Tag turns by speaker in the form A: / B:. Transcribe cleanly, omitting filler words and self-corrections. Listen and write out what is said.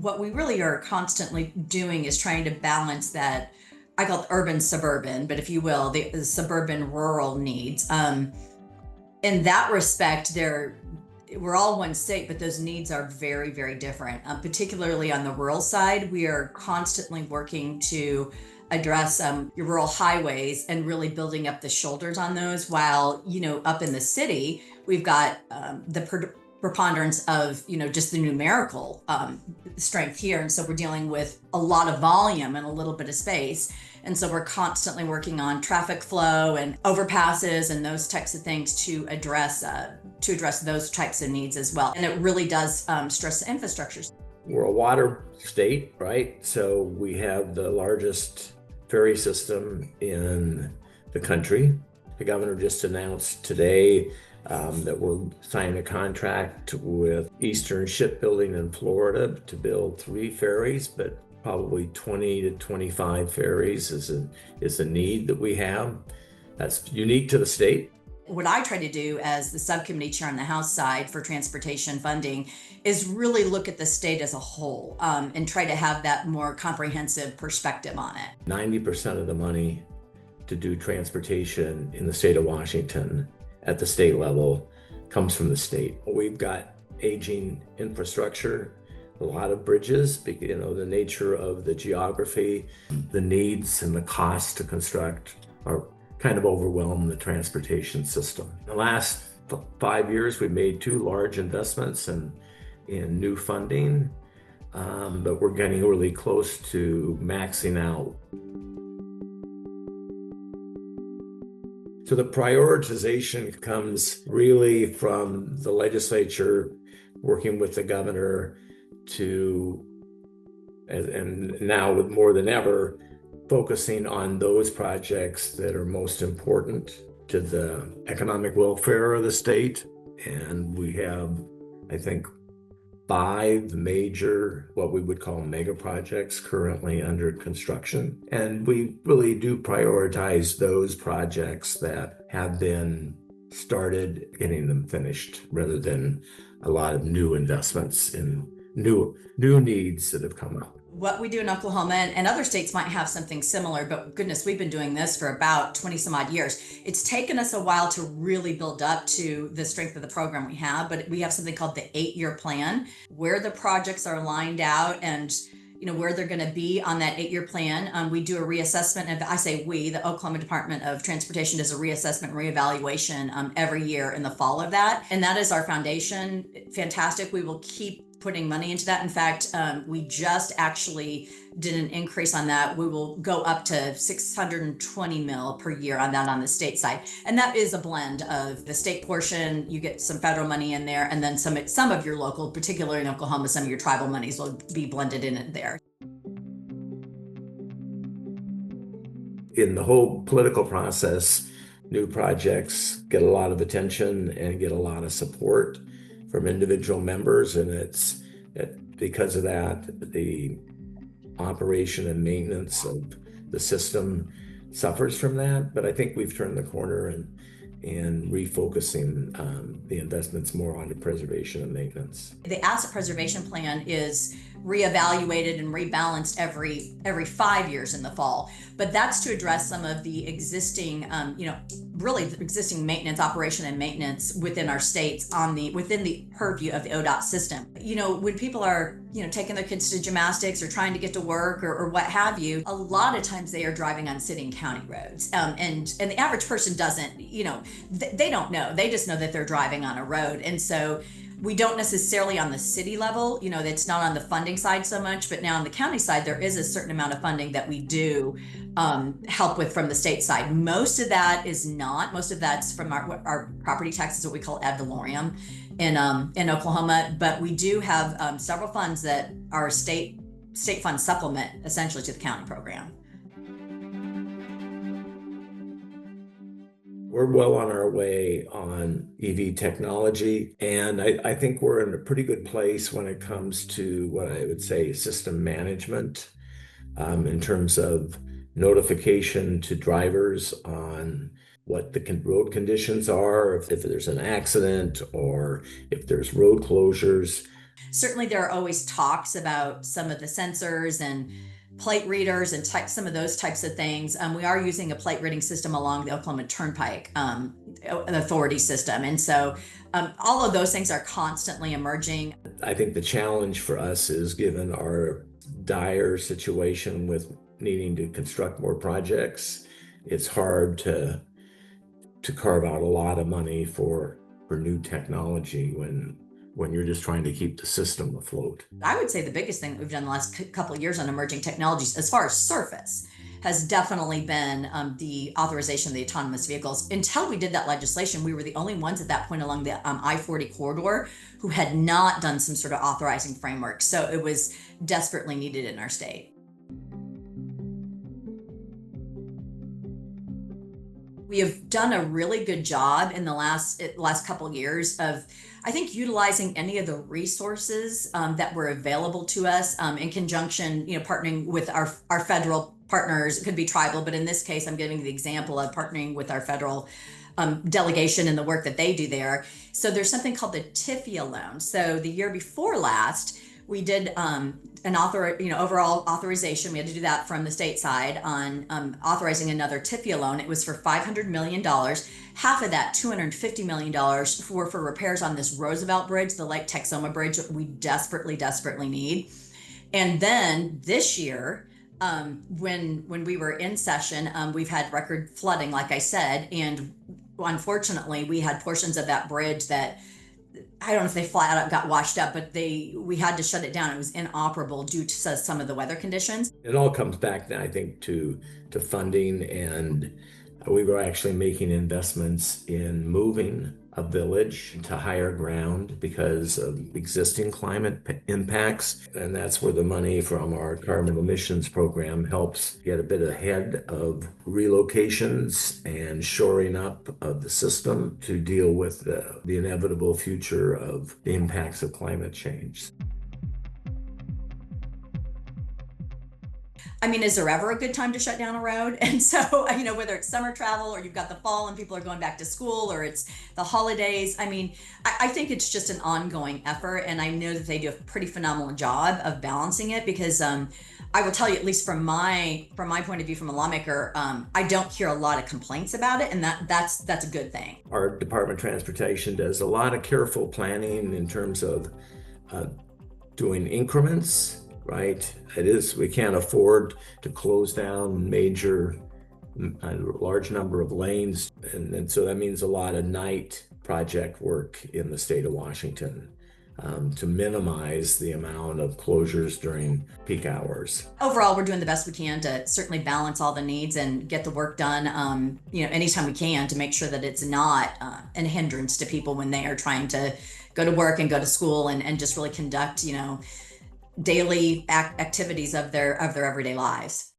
A: what we really are constantly doing is trying to balance that. I call it urban suburban, but if you will, the suburban rural needs. In that respect, we're all one state, but those needs are very, very different. Particularly on the rural side, we are constantly working to address your rural highways and really building up the shoulders on those. While up in the city, we've got the preponderance of just the numerical strength here, and so we're dealing with a lot of volume and a little bit of space. And so we're constantly working on traffic flow and overpasses and those types of things to address those types of needs as well. And it really does stress the infrastructures.
B: We're a water state, right? So we have the largest ferry system in the country. The governor just announced today that we're signing a contract with Eastern Shipbuilding in Florida to build 3 ferries, but probably 20 to 25 ferries is a need that we have. That's unique to the state.
A: What I try to do as the subcommittee chair on the House side for transportation funding is really look at the state as a whole and try to have that more comprehensive perspective on it.
B: 90% of the money to do transportation in the state of Washington at the state level comes from the state. We've got aging infrastructure, a lot of bridges, the nature of the geography, the needs and the cost to construct are kind of overwhelm the transportation system. In the last 5 years, we've made 2 large investments in new funding, but we're getting really close to maxing out. So the prioritization comes really from the legislature working with the governor to, and now with more than ever, focusing on those projects that are most important to the economic welfare of the state. And we have, I think, 5 major, what we would call mega projects currently under construction. And we really do prioritize those projects that have been started, getting them finished, rather than a lot of new investments in new needs that have come up.
A: What we do in Oklahoma, and other states might have something similar, but goodness, we've been doing this for about 20 some odd years. It's taken us a while to really build up to the strength of the program we have, but we have something called the 8-year plan, where the projects are lined out and where they're going to be on that 8-year plan. We do a reassessment, and I say we, the Oklahoma Department of Transportation does a reassessment, reevaluation every year in the fall of that. And that is our foundation. Fantastic. We will keep putting money into that. In fact, we just actually did an increase on that. We will go up to 620 mil per year on that on the state side. And that is a blend of the state portion, you get some federal money in there, and then some of your local, particularly in Oklahoma, some of your tribal monies will be blended in it there.
B: In the whole political process, new projects get a lot of attention and get a lot of support from individual members, and because of that, the operation and maintenance of the system suffers from that. But I think we've turned the corner and refocusing the investments more onto preservation and maintenance.
A: The asset preservation plan is reevaluated and rebalanced every 5 years in the fall, but that's to address some of the existing, really the existing maintenance, operation and maintenance within our states within the purview of the ODOT system. When people are, taking their kids to gymnastics or trying to get to work or what have you, a lot of times they are driving on city and county roads. And the average person doesn't, they don't know. They just know that they're driving on a road. And so we don't necessarily on the city level, it's not on the funding side so much, but now on the county side, there is a certain amount of funding that we do help with from the state side. Most of that's from our property taxes, what we call ad valorem in Oklahoma, but we do have several funds that are state funds supplement essentially to the county program.
B: We're well on our way on EV technology, and I think we're in a pretty good place when it comes to what I would say system management in terms of notification to drivers on what the road conditions are, if there's an accident or if there's road closures.
A: Certainly, there are always talks about some of the sensors and plate readers and some of those types of things. We are using a plate reading system along the Oklahoma Turnpike authority system. And so all of those things are constantly emerging.
B: I think the challenge for us is, given our dire situation with needing to construct more projects, it's hard to carve out a lot of money for new technology when you're just trying to keep the system afloat.
A: I would say the biggest thing that we've done the last couple of years on emerging technologies, as far as surface, has definitely been the authorization of the autonomous vehicles. Until we did that legislation, we were the only ones at that point along the I-40 corridor who had not done some sort of authorizing framework. So it was desperately needed in our state. We have done a really good job in the last couple of years of, I think, utilizing any of the resources that were available to us in conjunction, partnering with our federal partners. It could be tribal, but in this case, I'm giving the example of partnering with our federal delegation and the work that they do there. So there's something called the TIFIA loan. So the year before last, we did overall authorization. We had to do that from the state side on authorizing another TIFIA loan. It was for $500 million. Half of that, $250 million, were for repairs on this Roosevelt Bridge, the Lake Texoma Bridge that we desperately, desperately need. And then this year, when we were in session, we've had record flooding, like I said, and unfortunately, we had portions of that bridge that, I don't know if they flat out got washed up, but we had to shut it down. It was inoperable due to some of the weather conditions.
B: It all comes back, I think, to funding, and we were actually making investments in moving a village to higher ground because of existing climate impacts. And that's where the money from our carbon emissions program helps get a bit ahead of relocations and shoring up of the system to deal with the inevitable future of the impacts of climate change.
A: I mean, is there ever a good time to shut down a road? And so, whether it's summer travel or you've got the fall and people are going back to school or it's the holidays, I think it's just an ongoing effort. And I know that they do a pretty phenomenal job of balancing it because I will tell you, at least from my point of view, from a lawmaker, I don't hear a lot of complaints about it. And that's a good thing.
B: Our Department of Transportation does a lot of careful planning in terms of doing increments. Right. We can't afford to close down a large number of lanes. And so that means a lot of night project work in the state of Washington to minimize the amount of closures during peak hours.
A: Overall, we're doing the best we can to certainly balance all the needs and get the work done, anytime we can, to make sure that it's not a hindrance to people when they are trying to go to work and go to school and just really conduct, daily activities of their everyday lives.